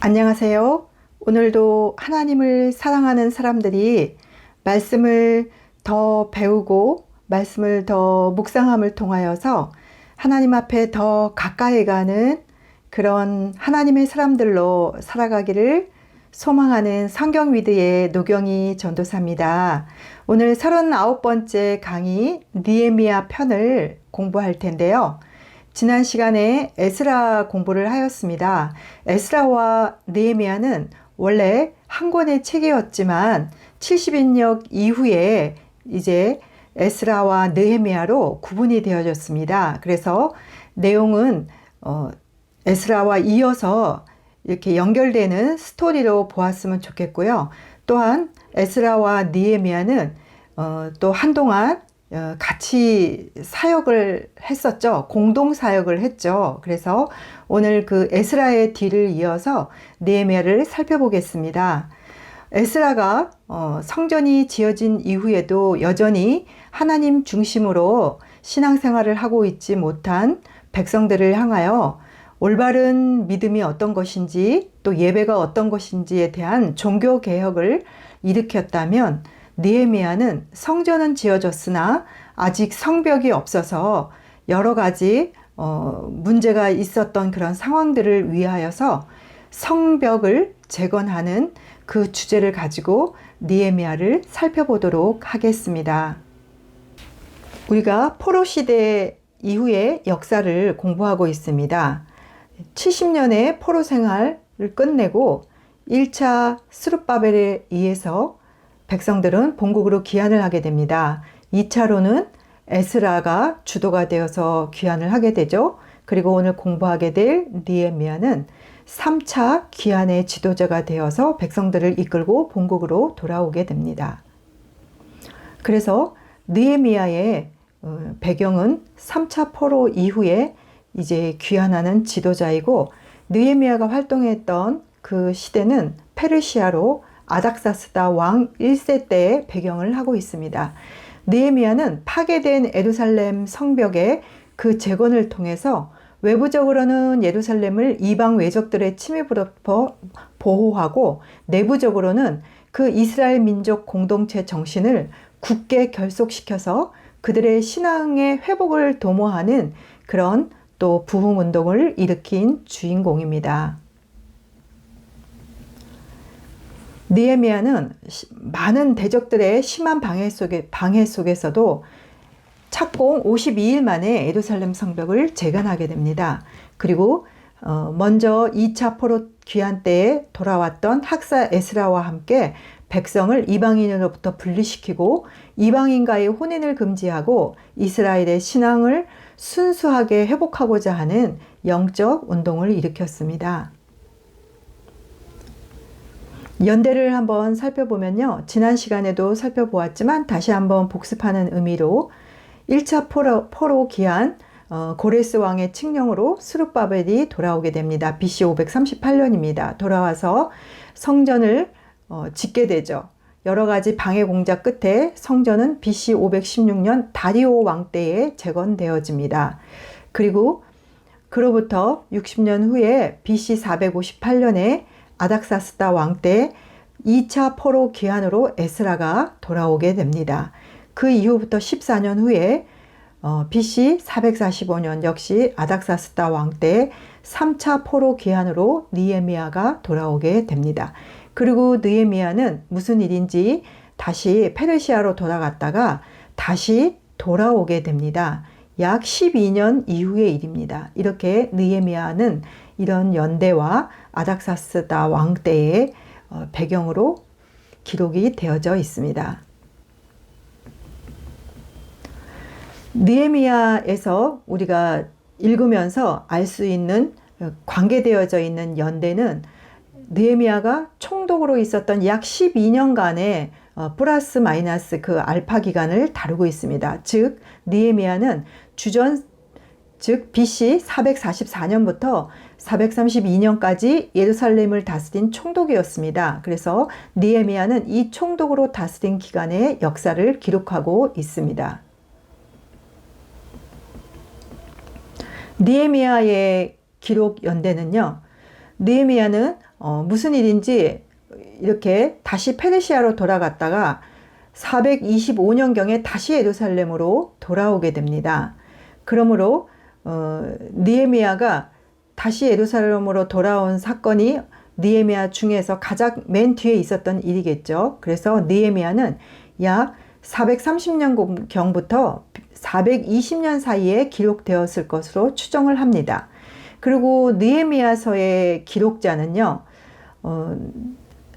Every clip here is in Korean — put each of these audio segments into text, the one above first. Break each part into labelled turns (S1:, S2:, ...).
S1: 안녕하세요. 오늘도 하나님을 사랑하는 사람들이 말씀을 더 배우고 말씀을 더 묵상함을 통하여서 하나님 앞에 더 가까이 가는 그런 하나님의 사람들로 살아가기를 소망하는 성경위드의 노경희 전도사입니다. 오늘 39번째 강의 느헤미야 편을 공부할 텐데요. 지난 시간에 에스라 공부를 하였습니다. 에스라와 느헤미야는 원래 한 권의 책이었지만 70인역 이후에 이제 에스라와 느헤미야로 구분이 되어졌습니다. 그래서 내용은 에스라와 이어서 이렇게 연결되는 스토리로 보았으면 좋겠고요. 또한 에스라와 느헤미야는 또 한동안 같이 사역을 했었죠. 공동 사역을 했죠. 그래서 오늘 그 에스라의 뒤를 이어서 느헤미야를 살펴보겠습니다. 에스라가 성전이 지어진 이후에도 여전히 하나님 중심으로 신앙생활을 하고 있지 못한 백성들을 향하여 올바른 믿음이 어떤 것인지 또 예배가 어떤 것인지에 대한 종교 개혁을 일으켰다면 느헤미야는 성전은 지어졌으나 아직 성벽이 없어서 여러 가지 문제가 있었던 그런 상황들을 위하여서 성벽을 재건하는 그 주제를 가지고 느헤미야를 살펴보도록 하겠습니다. 우리가 포로 시대 이후의 역사를 공부하고 있습니다. 70년의 포로 생활을 끝내고 1차 스룹바벨에 의해서 백성들은 본국으로 귀환을 하게 됩니다. 2차로는 에스라가 주도가 되어서 귀환을 하게 되죠. 그리고 오늘 공부하게 될 느헤미야는 3차 귀환의 지도자가 되어서 백성들을 이끌고 본국으로 돌아오게 됩니다. 그래서 느헤미야의 배경은 3차 포로 이후에 이제 귀환하는 지도자이고, 느헤미야가 활동했던 그 시대는 페르시아로 아닥사스다 왕 1세 때의 배경을 하고 있습니다. 느헤미야는 파괴된 예루살렘 성벽의 그 재건을 통해서 외부적으로는 예루살렘을 이방 외적들의 침입으로부터 보호하고, 내부적으로는 그 이스라엘 민족 공동체 정신을 굳게 결속시켜서 그들의 신앙의 회복을 도모하는 그런 또 부흥운동을 일으킨 주인공입니다. 느헤미야는 많은 대적들의 심한 방해 속에서도 착공 52일 만에 예루살렘 성벽을 재건하게 됩니다. 그리고 먼저 2차 포로 귀환 때에 돌아왔던 학사 에스라와 함께 백성을 이방인으로부터 분리시키고 이방인과의 혼인을 금지하고 이스라엘의 신앙을 순수하게 회복하고자 하는 영적 운동을 일으켰습니다. 연대를 한번 살펴보면요. 지난 시간에도 살펴보았지만 다시 한번 복습하는 의미로 1차 포로 귀환 고레스 왕의 칙령으로 스룹바벨이 돌아오게 됩니다. BC 538년입니다. 돌아와서 성전을 짓게 되죠. 여러 가지 방해 공작 끝에 성전은 BC 516년 다리오 왕 때에 재건되어집니다. 그리고 그로부터 60년 후에 BC 458년에 아닥사스다 왕 때 2차 포로 귀환으로 에스라가 돌아오게 됩니다. 그 이후부터 14년 후에 BC 445년 역시 아닥사스다 왕 때 3차 포로 귀환으로 느헤미야가 돌아오게 됩니다. 그리고 느헤미야는 무슨 일인지 다시 페르시아로 돌아갔다가 다시 돌아오게 됩니다. 약 12년 이후의 일입니다. 이렇게 느헤미야는 이런 연대와 아닥사스다 왕 때의 배경으로 기록이 되어져 있습니다. 느헤미야에서 우리가 읽으면서 알 수 있는 관계되어져 있는 연대는 느헤미야가 총독으로 있었던 약 12년간의 플러스 마이너스 그 알파 기간을 다루고 있습니다. 즉 느헤미야는 즉 BC 444년부터 432년까지 예루살렘을 다스린 총독이었습니다. 그래서 느헤미야는 이 총독으로 다스린 기간의 역사를 기록하고 있습니다. 느헤미야의 기록 연대는요, 느헤미야는 무슨 일인지 이렇게 다시 페르시아로 돌아갔다가 425년경에 다시 예루살렘으로 돌아오게 됩니다. 그러므로 느헤미야가 다시 예루살렘으로 돌아온 사건이 느헤미야 중에서 가장 맨 뒤에 있었던 일이겠죠. 그래서 느헤미야는 약 430년경부터 420년 사이에 기록되었을 것으로 추정을 합니다. 그리고 느헤미야서의 기록자는요,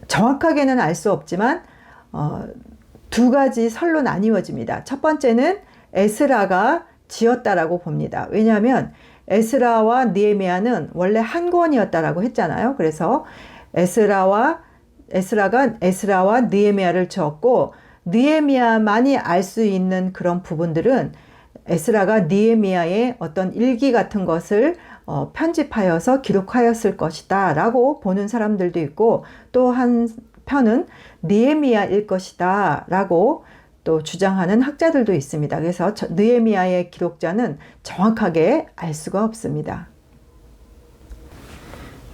S1: 정확하게는 알 수 없지만 두 가지 설로 나뉘어집니다. 첫 번째는 에스라가 지었다라고 봅니다. 왜냐하면 에스라와 느헤미야는 원래 한 권이었다라고 했잖아요. 그래서 에스라가 에스라와 느헤미야를 지었고, 느헤미야만이 알 수 있는 그런 부분들은 에스라가 느헤미야의 어떤 일기 같은 것을 편집하여서 기록하였을 것이다 라고 보는 사람들도 있고, 또 한 편은 느헤미야일 것이다 라고 또 주장하는 학자들도 있습니다. 그래서 느헤미야의 기록자는 정확하게 알 수가 없습니다.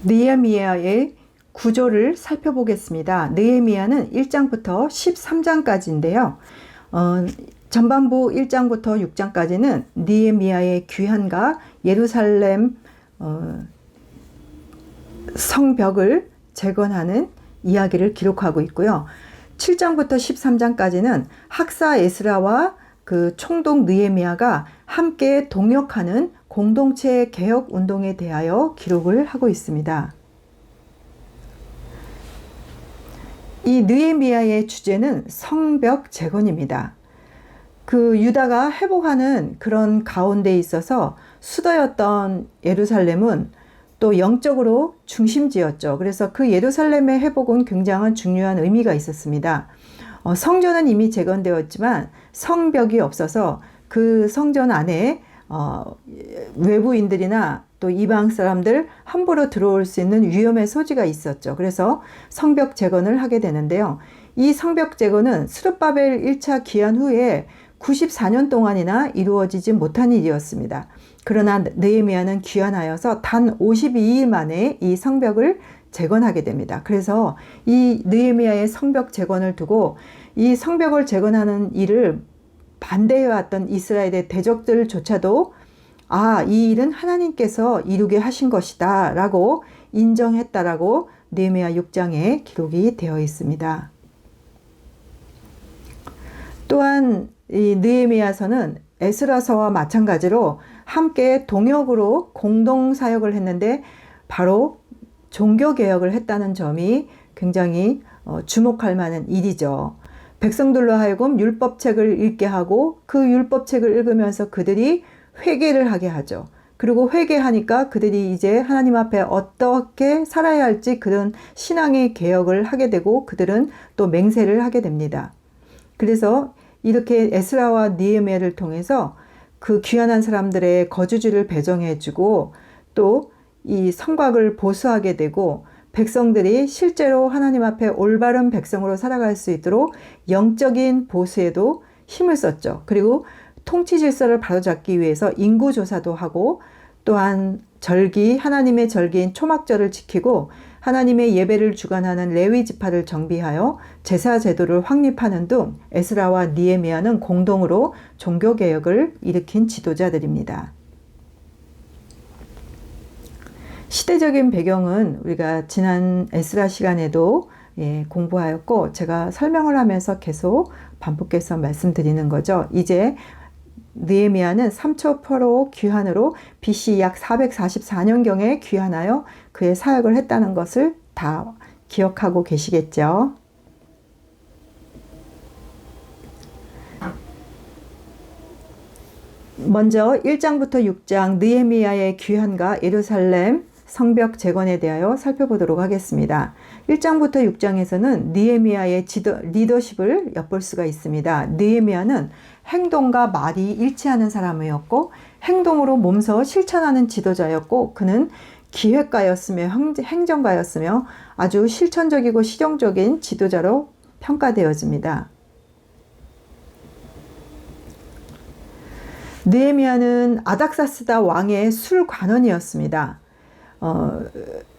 S1: 느헤미야의 구조를 살펴보겠습니다. 느헤미야는 1장부터 13장까지인데요. 전반부 1장부터 6장까지는 느헤미야의 귀환과 예루살렘 성벽을 재건하는 이야기를 기록하고 있고요. 7장부터 13장까지는 학사 에스라와 그 총독 느헤미야가 함께 동역하는 공동체 개혁 운동에 대하여 기록을 하고 있습니다. 이 느헤미야의 주제는 성벽 재건입니다. 그 유다가 회복하는 그런 가운데 있어서 수도였던 예루살렘은 또 영적으로 중심지였죠. 그래서 그 예루살렘의 회복은 굉장한 중요한 의미가 있었습니다. 성전은 이미 재건되었지만 성벽이 없어서 그 성전 안에 외부인들이나 또 이방 사람들 함부로 들어올 수 있는 위험의 소지가 있었죠. 그래서 성벽 재건을 하게 되는데요. 이 성벽 재건은 스룹바벨 1차 귀환 후에 94년 동안이나 이루어지지 못한 일이었습니다. 그러나 느헤미야는 귀환하여서 단 52일 만에 이 성벽을 재건하게 됩니다. 그래서 이 느헤미야의 성벽 재건을 두고 이 성벽을 재건하는 일을 반대해왔던 이스라엘의 대적들조차도 이 일은 하나님께서 이루게 하신 것이다 라고 인정했다라고 느헤미야 6장에 기록이 되어 있습니다. 또한 이 느헤미야서는 에스라서와 마찬가지로 함께 동역으로 공동 사역을 했는데 바로 종교개혁을 했다는 점이 굉장히 주목할 만한 일이죠. 백성들로 하여금 율법책을 읽게 하고 그 율법책을 읽으면서 그들이 회개를 하게 하죠. 그리고 회개하니까 그들이 이제 하나님 앞에 어떻게 살아야 할지 그런 신앙의 개혁을 하게 되고 그들은 또 맹세를 하게 됩니다. 그래서 이렇게 에스라와 느헤미야를 통해서 그 귀환한 사람들의 거주지를 배정해주고 또 이 성곽을 보수하게 되고 백성들이 실제로 하나님 앞에 올바른 백성으로 살아갈 수 있도록 영적인 보수에도 힘을 썼죠. 그리고 통치 질서를 바로잡기 위해서 인구조사도 하고 또한 하나님의 절기인 초막절을 지키고 하나님의 예배를 주관하는 레위 지파를 정비하여 제사 제도를 확립하는 등 에스라와 느헤미야는 공동으로 종교개혁을 일으킨 지도자들입니다. 시대적인 배경은 우리가 지난 에스라 시간에도 공부하였고 제가 설명을 하면서 계속 반복해서 말씀드리는 거죠. 이제 느헤미야는 3초 포로 귀환으로 BC 약 444년경에 귀환하여 그의 사역을 했다는 것을 다 기억하고 계시겠죠. 먼저 1장부터 6장 느헤미야의 귀환과 예루살렘 성벽 재건에 대하여 살펴보도록 하겠습니다. 1장부터 6장에서는 느헤미야의 리더십을 엿볼 수가 있습니다. 느헤미야는 행동과 말이 일치하는 사람이었고 행동으로 몸소 실천하는 지도자였고 그는 기획가였으며 행정가였으며 아주 실천적이고 실용적인 지도자로 평가되어집니다. 느헤미야는 아닥사스다 왕의 술관원이었습니다.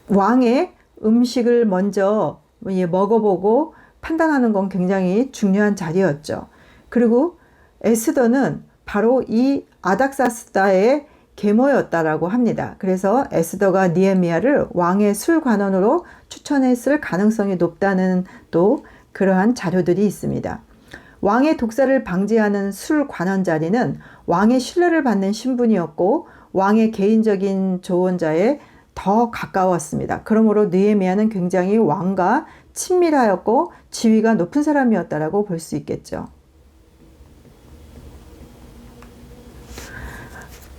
S1: 왕의 음식을 먼저 먹어보고 판단하는 건 굉장히 중요한 자리였죠. 그리고 에스더는 바로 이 아닥사스다의 계모였다라고 합니다. 그래서 에스더가 느헤미야를 왕의 술관원으로 추천했을 가능성이 높다는 또 그러한 자료들이 있습니다. 왕의 독사를 방지하는 술관원 자리는 왕의 신뢰를 받는 신분이었고 왕의 개인적인 조언자에 더 가까웠습니다. 그러므로 느헤미야는 굉장히 왕과 친밀하였고 지위가 높은 사람이었다라고 볼 수 있겠죠.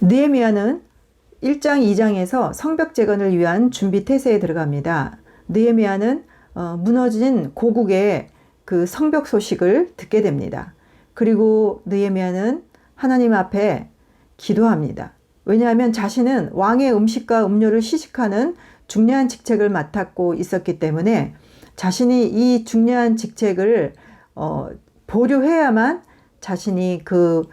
S1: 느헤미야는 1장 2장에서 성벽 재건을 위한 준비 태세에 들어갑니다. 느헤미야는 무너진 고국의 그 성벽 소식을 듣게 됩니다. 그리고 느헤미야는 하나님 앞에 기도합니다. 왜냐하면 자신은 왕의 음식과 음료를 시식하는 중요한 직책을 맡았고 있었기 때문에 자신이 이 중요한 직책을 보류해야만 자신이 그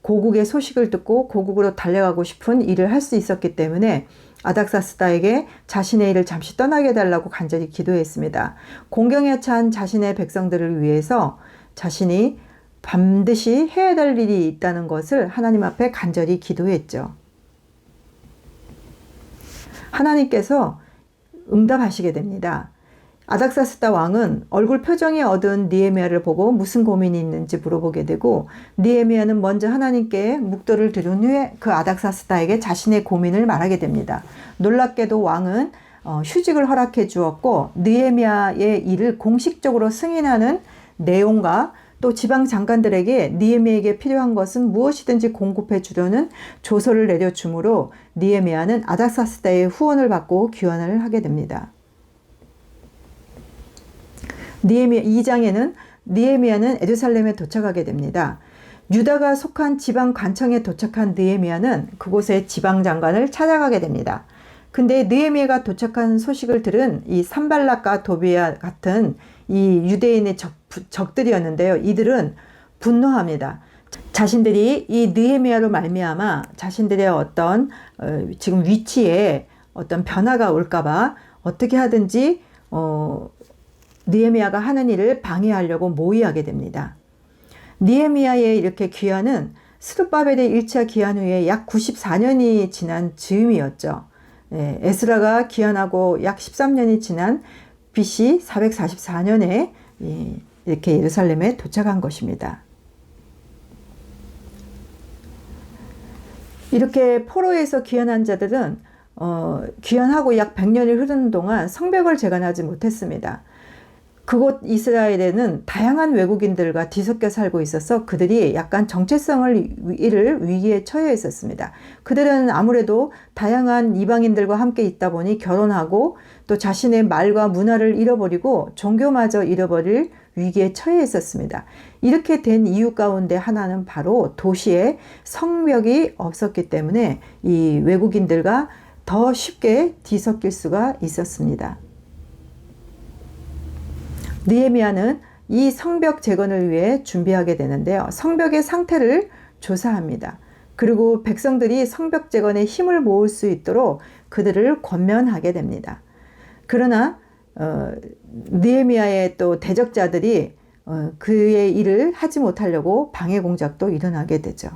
S1: 고국의 소식을 듣고 고국으로 달려가고 싶은 일을 할 수 있었기 때문에 아닥사스다에게 자신의 일을 잠시 떠나게 해달라고 간절히 기도했습니다. 공경에 찬 자신의 백성들을 위해서 자신이 반드시 해야 될 일이 있다는 것을 하나님 앞에 간절히 기도했죠. 하나님께서 응답하시게 됩니다. 아닥사스다 왕은 얼굴 표정이 어두운 느헤미야를 보고 무슨 고민이 있는지 물어보게 되고 느헤미야는 먼저 하나님께 묵도를 들은 후에 그 아닥사스다에게 자신의 고민을 말하게 됩니다. 놀랍게도 왕은 휴직을 허락해 주었고 느헤미야의 일을 공식적으로 승인하는 내용과 또 지방 장관들에게 느헤미야에게 필요한 것은 무엇이든지 공급해 주려는 조서를 내려주므로 느헤미야는 아닥사스다의 후원을 받고 귀환을 하게 됩니다. 느헤미야 2장에는 느헤미야는 예루살렘에 도착하게 됩니다. 유다가 속한 지방 관청에 도착한 느헤미야는 그곳의 지방 장관을 찾아가게 됩니다. 근데 느헤미야가 도착한 소식을 들은 이 산발락과 도비야 같은 이 유대인의 적들이었는데요. 이들은 분노합니다. 자신들이 이 느헤미야로 말미암아 자신들의 어떤 지금 위치에 어떤 변화가 올까봐 어떻게 하든지 느헤미야가 하는 일을 방해하려고 모의하게 됩니다. 느헤미야의 이렇게 귀환은 스룹바벨의 1차 귀환 후에 약 94년이 지난 즈음이었죠. 에스라가 귀환하고 약 13년이 지난 BC 444년에 이렇게 예루살렘에 도착한 것입니다. 이렇게 포로에서 귀환한 자들은 귀환하고 약 100년이 흐르는 동안 성벽을 재건하지 못했습니다. 그곳 이스라엘에는 다양한 외국인들과 뒤섞여 살고 있어서 그들이 약간 정체성을 잃을 위기에 처해 있었습니다. 그들은 아무래도 다양한 이방인들과 함께 있다 보니 결혼하고 또 자신의 말과 문화를 잃어버리고 종교마저 잃어버릴 위기에 처해 있었습니다. 이렇게 된 이유 가운데 하나는 바로 도시에 성벽이 없었기 때문에 이 외국인들과 더 쉽게 뒤섞일 수가 있었습니다. 느헤미야는 이 성벽 재건을 위해 준비하게 되는데요. 성벽의 상태를 조사합니다. 그리고 백성들이 성벽 재건에 힘을 모을 수 있도록 그들을 권면하게 됩니다. 그러나 느헤미야의 또 대적자들이 그의 일을 하지 못하려고 방해 공작도 일어나게 되죠.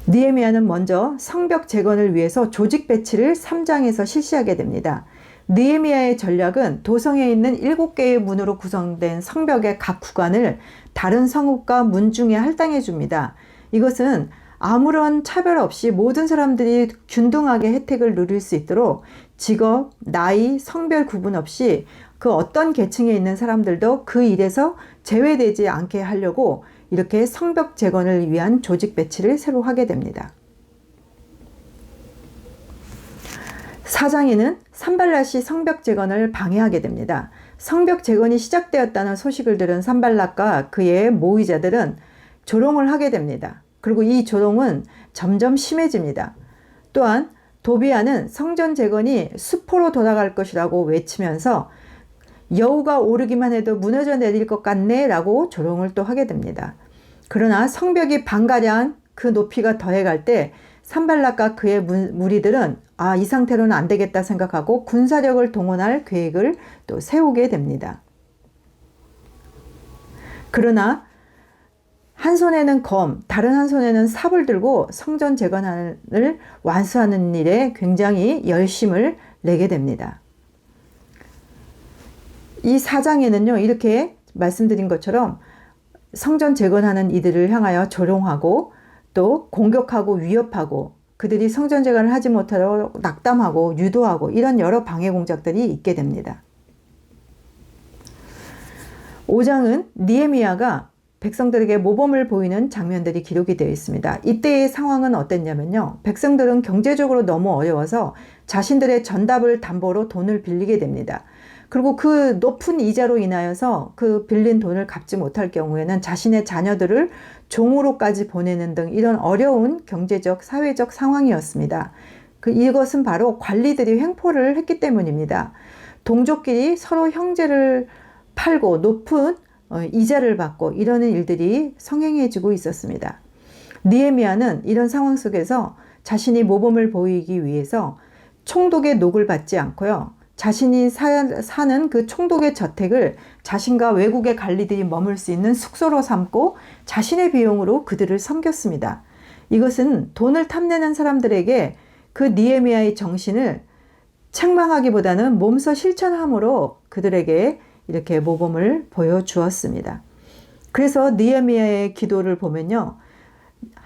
S1: 느헤미야는 먼저 성벽 재건을 위해서 조직 배치를 3장에서 실시하게 됩니다. 느헤미야의 전략은 도성에 있는 7개의 문으로 구성된 성벽의 각 구간을 다른 성읍과 문 중에 할당해 줍니다. 이것은 아무런 차별 없이 모든 사람들이 균등하게 혜택을 누릴 수 있도록 직업, 나이, 성별 구분 없이 그 어떤 계층에 있는 사람들도 그 일에서 제외되지 않게 하려고 이렇게 성벽 재건을 위한 조직 배치를 새로 하게 됩니다. 4장에는 산발랏이 성벽 재건을 방해하게 됩니다. 성벽 재건이 시작되었다는 소식을 들은 산발랏과 그의 모의자들은 조롱을 하게 됩니다. 그리고 이 조롱은 점점 심해집니다. 또한 도비야는 성전 재건이 수포로 돌아갈 것이라고 외치면서 여우가 오르기만 해도 무너져 내릴 것 같네 라고 조롱을 또 하게 됩니다. 그러나 성벽이 반가량 그 높이가 더해갈 때 산발랏과 그의 무리들은 이 상태로는 안 되겠다 생각하고 군사력을 동원할 계획을 또 세우게 됩니다. 그러나 한 손에는 검, 다른 한 손에는 삽을 들고 성전 재건을 완수하는 일에 굉장히 열심을 내게 됩니다. 이 4장에는요, 이렇게 말씀드린 것처럼 성전 재건하는 이들을 향하여 조롱하고 또 공격하고 위협하고 그들이 성전 재건을 하지 못하도록 낙담하고 유도하고 이런 여러 방해 공작들이 있게 됩니다. 5장은 느헤미야가 백성들에게 모범을 보이는 장면들이 기록이 되어 있습니다. 이때의 상황은 어땠냐면요. 백성들은 경제적으로 너무 어려워서 자신들의 전답을 담보로 돈을 빌리게 됩니다. 그리고 그 높은 이자로 인하여서 그 빌린 돈을 갚지 못할 경우에는 자신의 자녀들을 종으로까지 보내는 등 이런 어려운 경제적, 사회적 상황이었습니다. 이것은 바로 관리들이 횡포를 했기 때문입니다. 동족끼리 서로 형제를 팔고 높은 이자를 받고 이러는 일들이 성행해지고 있었습니다. 느헤미야는 이런 상황 속에서 자신이 모범을 보이기 위해서 총독의 녹을 받지 않고요. 자신이 사는 그 총독의 저택을 자신과 외국의 관리들이 머물 수 있는 숙소로 삼고 자신의 비용으로 그들을 섬겼습니다. 이것은 돈을 탐내는 사람들에게 그 느헤미야의 정신을 책망하기보다는 몸소 실천함으로 그들에게 이렇게 모범을 보여주었습니다. 그래서 느헤미야의 기도를 보면요.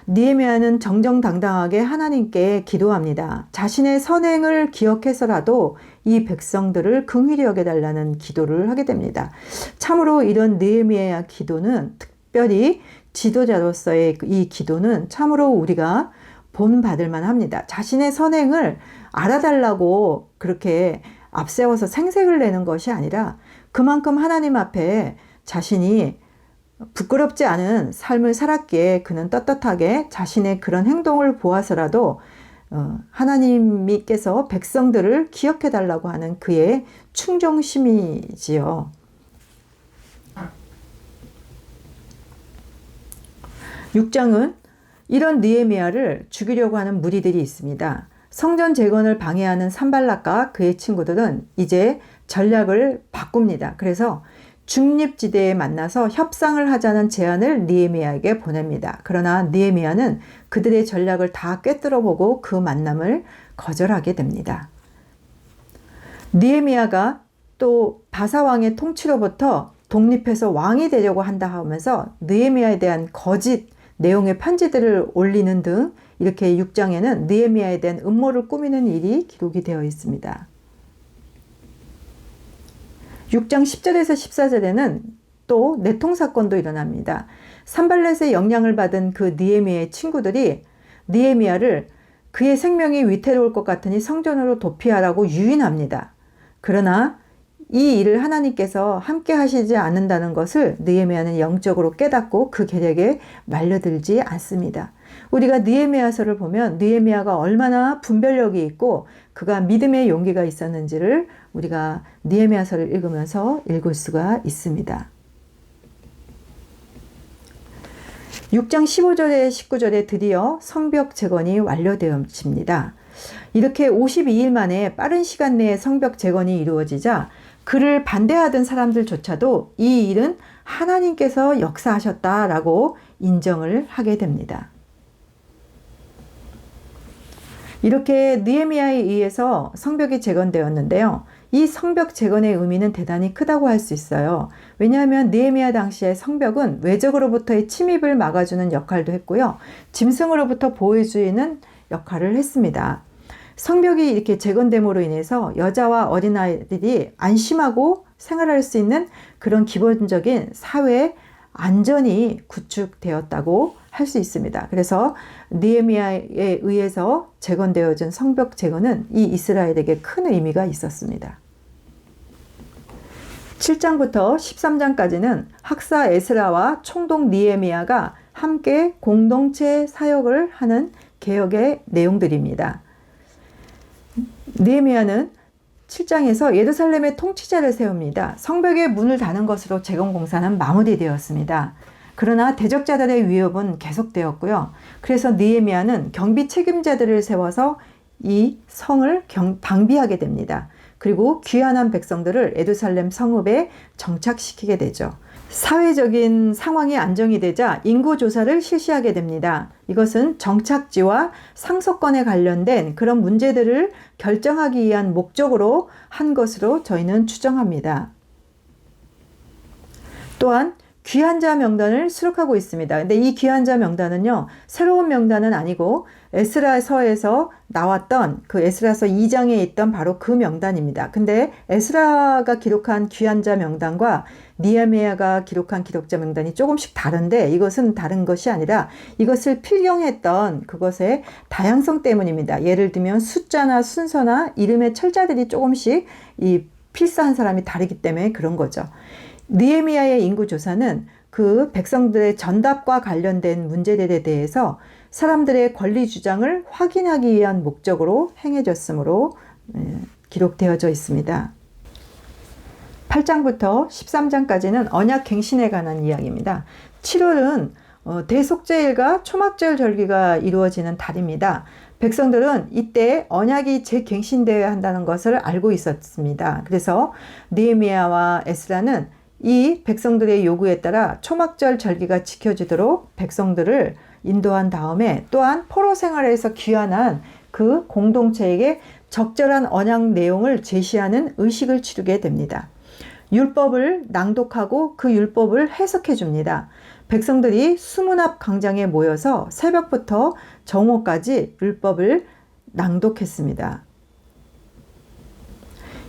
S1: 느헤미야는 정정당당하게 하나님께 기도합니다. 자신의 선행을 기억해서라도 이 백성들을 긍휼히 여겨달라는 기도를 하게 됩니다. 참으로 이런 느헤미야의 기도는 특별히 지도자로서의 이 기도는 참으로 우리가 본받을 만합니다. 자신의 선행을 알아달라고 그렇게 앞세워서 생색을 내는 것이 아니라 그만큼 하나님 앞에 자신이 부끄럽지 않은 삶을 살았기에 그는 떳떳하게 자신의 그런 행동을 보아서라도 하나님께서 백성들을 기억해 달라고 하는 그의 충정심이지요. 6장은 이런 느헤미야를 죽이려고 하는 무리들이 있습니다. 성전 재건을 방해하는 산발락과 그의 친구들은 이제 전략을 바꿉니다. 그래서 중립지대에 만나서 협상을 하자는 제안을 느헤미야에게 보냅니다. 그러나 느헤미야는 그들의 전략을 다 꿰뚫어보고 그 만남을 거절하게 됩니다. 느헤미야가 또 바사왕의 통치로부터 독립해서 왕이 되려고 한다 하면서 느헤미야에 대한 거짓 내용의 편지들을 올리는 등 이렇게 6장에는 느헤미야에 대한 음모를 꾸미는 일이 기록이 되어 있습니다. 6장 10절에서 14절에는 또 내통사건도 일어납니다. 산발렛의 영향을 받은 그 느헤미야의 친구들이 느헤미야를 그의 생명이 위태로울 것 같으니 성전으로 도피하라고 유인합니다. 그러나 이 일을 하나님께서 함께 하시지 않는다는 것을 느헤미야는 영적으로 깨닫고 그 계략에 말려들지 않습니다. 우리가 느헤미야서를 보면 느헤미야가 얼마나 분별력이 있고 그가 믿음의 용기가 있었는지를 우리가 느헤미야서를 읽으면서 읽을 수가 있습니다. 6장 15절에 19절에 드디어 성벽 재건이 완료되어집니다. 이렇게 52일 만에 빠른 시간 내에 성벽 재건이 이루어지자 그를 반대하던 사람들조차도 이 일은 하나님께서 역사하셨다라고 인정을 하게 됩니다. 이렇게 느헤미야에 의해서 성벽이 재건되었는데요. 이 성벽 재건의 의미는 대단히 크다고 할 수 있어요. 왜냐하면 느헤미야 당시의 성벽은 외적으로부터의 침입을 막아주는 역할도 했고요. 짐승으로부터 보호해주는 역할을 했습니다. 성벽이 이렇게 재건됨으로 인해서 여자와 어린아이들이 안심하고 생활할 수 있는 그런 기본적인 사회 안전이 구축되었다고 할 수 있습니다. 그래서 느헤미야에 의해서 재건되어진 성벽 재건은 이 이스라엘에게 큰 의미가 있었습니다. 7장부터 13장까지는 학사 에스라와 총독 느헤미야가 함께 공동체 사역을 하는 개혁의 내용들입니다. 느헤미야는 7장에서 예루살렘의 통치자를 세웁니다. 성벽의 문을 닫는 것으로 재건 공사는 마무리되었습니다. 그러나 대적자들의 위협은 계속되었고요. 그래서 느헤미야는 경비 책임자들을 세워서 이 성을 방비하게 됩니다. 그리고 귀환한 백성들을 예루살렘 성읍에 정착시키게 되죠. 사회적인 상황이 안정이 되자 인구조사를 실시하게 됩니다. 이것은 정착지와 상속권에 관련된 그런 문제들을 결정하기 위한 목적으로 한 것으로 저희는 추정합니다. 또한 귀환자 명단을 수록하고 있습니다. 근데 이 귀환자 명단은요, 새로운 명단은 아니고 에스라서에서 나왔던 그 에스라서 2장에 있던 바로 그 명단입니다. 근데 에스라가 기록한 귀환자 명단과 느헤미야가 기록한 기록자 명단이 조금씩 다른데, 이것은 다른 것이 아니라 이것을 필경했던 그것의 다양성 때문입니다. 예를 들면 숫자나 순서나 이름의 철자들이 조금씩 이 필사한 사람이 다르기 때문에 그런 거죠. 느헤미야의 인구조사는 그 백성들의 전답과 관련된 문제들에 대해서 사람들의 권리 주장을 확인하기 위한 목적으로 행해졌으므로 기록되어져 있습니다. 8장부터 13장까지는 언약 갱신에 관한 이야기입니다. 7월은 대속죄일과 초막절 절기가 이루어지는 달입니다. 백성들은 이때 언약이 재갱신되어야 한다는 것을 알고 있었습니다. 그래서 느헤미야와 에스라는 이 백성들의 요구에 따라 초막절 절기가 지켜지도록 백성들을 인도한 다음에, 또한 포로 생활에서 귀환한 그 공동체에게 적절한 언약 내용을 제시하는 의식을 치르게 됩니다. 율법을 낭독하고 그 율법을 해석해 줍니다. 백성들이 수문 앞 광장에 모여서 새벽부터 정오까지 율법을 낭독했습니다.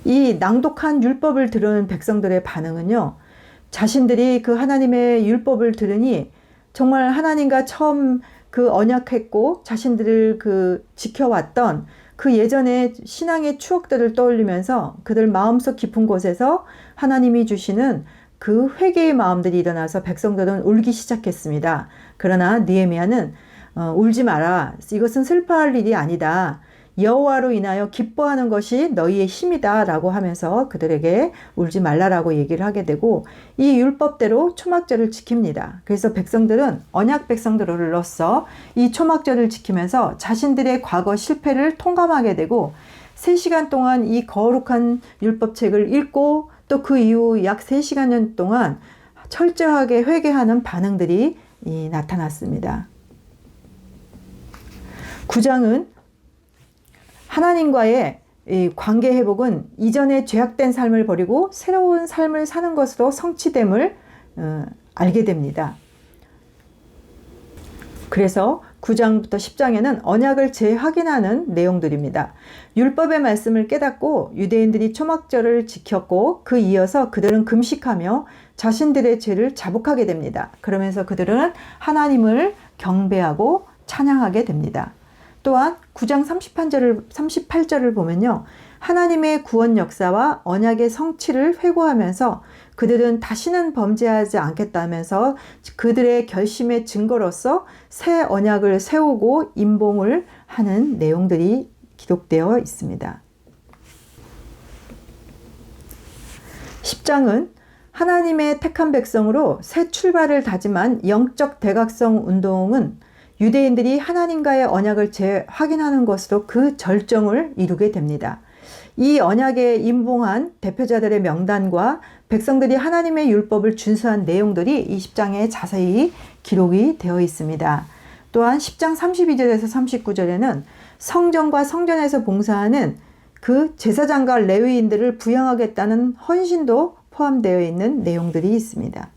S1: 이 낭독한 율법을 들은 백성들의 반응은요, 자신들이 그 하나님의 율법을 들으니 정말 하나님과 처음 그 언약했고 자신들을 그 지켜왔던 그 예전의 신앙의 추억들을 떠올리면서 그들 마음속 깊은 곳에서 하나님이 주시는 그 회개의 마음들이 일어나서 백성들은 울기 시작했습니다. 그러나 느헤미야는 울지 마라. 이것은 슬퍼할 일이 아니다. 여호와로 인하여 기뻐하는 것이 너희의 힘이다 라고 하면서 그들에게 울지 말라라고 얘기를 하게 되고, 이 율법대로 초막절을 지킵니다. 그래서 백성들은 언약 백성들로서 이 초막절을 지키면서 자신들의 과거 실패를 통감하게 되고 3시간 동안 이 거룩한 율법책을 읽고 또 그 이후 약 3시간 동안 철저하게 회개하는 반응들이 나타났습니다. 9장은 하나님과의 이 관계 회복은 이전의 죄악된 삶을 버리고 새로운 삶을 사는 것으로 성취됨을 알게 됩니다. 그래서 9장부터 10장에는 언약을 재확인하는 내용들입니다. 율법의 말씀을 깨닫고 유대인들이 초막절을 지켰고 그 이어서 그들은 금식하며 자신들의 죄를 자복하게 됩니다. 그러면서 그들은 하나님을 경배하고 찬양하게 됩니다. 또한 9장 38절을 보면요, 하나님의 구원 역사와 언약의 성취를 회고하면서 그들은 다시는 범죄하지 않겠다면서 그들의 결심의 증거로서 새 언약을 세우고 임봉을 하는 내용들이 기록되어 있습니다. 10장은 하나님의 택한 백성으로 새 출발을 다짐한 영적 대각성 운동은 유대인들이 하나님과의 언약을 재확인하는 것으로 그 절정을 이루게 됩니다. 이 언약에 임봉한 대표자들의 명단과 백성들이 하나님의 율법을 준수한 내용들이 20장에 자세히 기록이 되어 있습니다. 또한 10장 32절에서 39절에는 성전과 성전에서 봉사하는 그 제사장과 레위인들을 부양하겠다는 헌신도 포함되어 있는 내용들이 있습니다.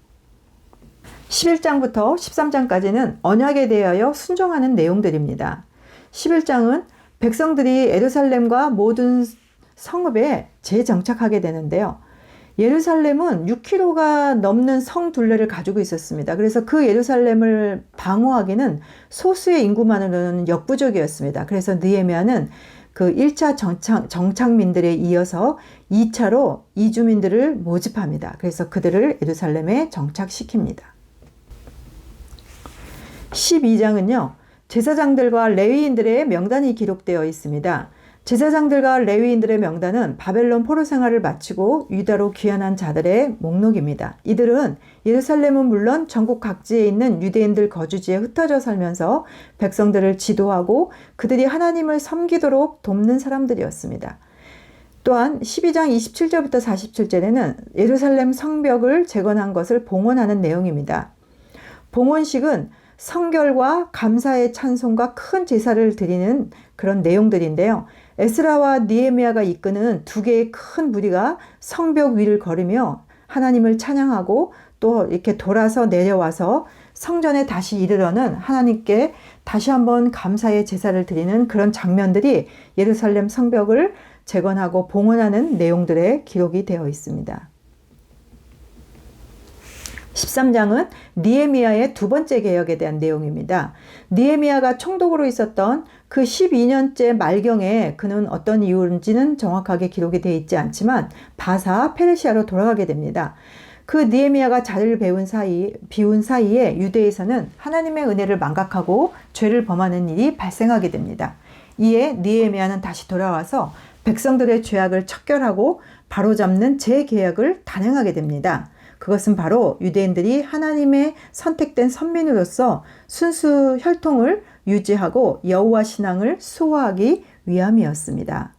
S1: 11장부터 13장까지는 언약에 대하여 순종하는 내용들입니다. 11장은 백성들이 예루살렘과 모든 성읍에 재정착하게 되는데요. 예루살렘은 6km가 넘는 성 둘레를 가지고 있었습니다. 그래서 그 예루살렘을 방어하기는 소수의 인구만으로는 역부족이었습니다. 그래서 느헤미야는 그 1차 정착민들에 이어서 2차로 이주민들을 모집합니다. 그래서 그들을 예루살렘에 정착시킵니다. 12장은요, 제사장들과 레위인들의 명단이 기록되어 있습니다. 제사장들과 레위인들의 명단은 바벨론 포로 생활을 마치고 유다로 귀환한 자들의 목록입니다. 이들은 예루살렘은 물론 전국 각지에 있는 유대인들 거주지에 흩어져 살면서 백성들을 지도하고 그들이 하나님을 섬기도록 돕는 사람들이었습니다. 또한 12장 27절부터 47절에는 예루살렘 성벽을 재건한 것을 봉헌하는 내용입니다. 봉헌식은 성결과 감사의 찬송과 큰 제사를 드리는 그런 내용들인데요. 에스라와 느헤미야가 이끄는 두 개의 큰 무리가 성벽 위를 걸으며 하나님을 찬양하고 또 이렇게 돌아서 내려와서 성전에 다시 이르러는 하나님께 다시 한번 감사의 제사를 드리는 그런 장면들이 예루살렘 성벽을 재건하고 봉헌하는 내용들의 기록이 되어 있습니다. 13장은 느헤미야의 두 번째 개혁에 대한 내용입니다. 느헤미야가 총독으로 있었던 그 12년째 말경에 그는 어떤 이유인지는 정확하게 기록이 되어 있지 않지만 바사 페르시아로 돌아가게 됩니다. 그 느헤미야가 자리를 비운 사이에 유대에서는 하나님의 은혜를 망각하고 죄를 범하는 일이 발생하게 됩니다. 이에 느헤미야는 다시 돌아와서 백성들의 죄악을 척결하고 바로잡는 재개혁을 단행하게 됩니다. 그것은 바로 유대인들이 하나님의 선택된 선민으로서 순수 혈통을 유지하고 여호와 신앙을 수호하기 위함이었습니다.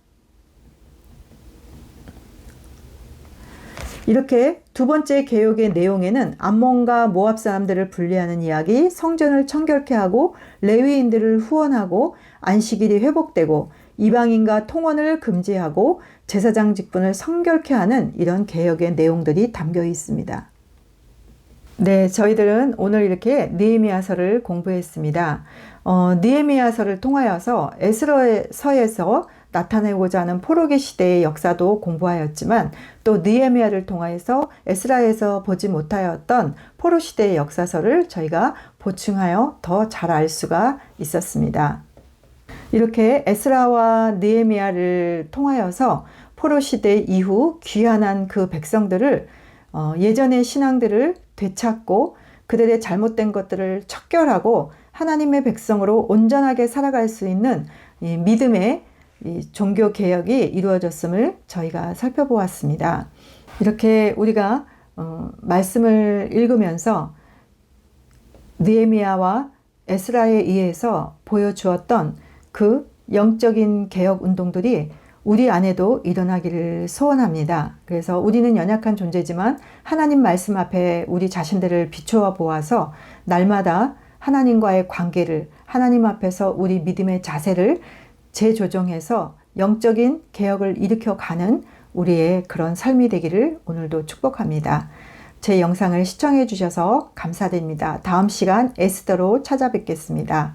S1: 이렇게 두 번째 개혁의 내용에는 암몬과 모압 사람들을 분리하는 이야기, 성전을 청결케 하고 레위인들을 후원하고 안식일이 회복되고 이방인과 통혼을 금지하고 제사장 직분을 성결케 하는 이런 개혁의 내용들이 담겨 있습니다. 네, 저희들은 오늘 이렇게 느헤미야서를 공부했습니다. 느헤미야서를 통하여서 에스라서에서 나타내고자 하는 포로기 시대의 역사도 공부하였지만 또 느헤미야를 통하여서 에스라에서 보지 못하였던 포로 시대의 역사서를 저희가 보충하여 더 잘 알 수가 있었습니다. 이렇게 에스라와 느헤미야를 통하여서 포로 시대 이후 귀환한 그 백성들을 예전의 신앙들을 되찾고 그들의 잘못된 것들을 척결하고 하나님의 백성으로 온전하게 살아갈 수 있는 이 믿음의 이 종교 개혁이 이루어졌음을 저희가 살펴보았습니다. 이렇게 우리가 말씀을 읽으면서 느헤미야와 에스라에 의해서 보여주었던 그 영적인 개혁 운동들이 우리 안에도 일어나기를 소원합니다. 그래서 우리는 연약한 존재지만 하나님 말씀 앞에 우리 자신들을 비추어 보아서 날마다 하나님과의 관계를, 하나님 앞에서 우리 믿음의 자세를 재조정해서 영적인 개혁을 일으켜가는 우리의 그런 삶이 되기를 오늘도 축복합니다. 제 영상을 시청해 주셔서 감사드립니다. 다음 시간 에스더로 찾아뵙겠습니다.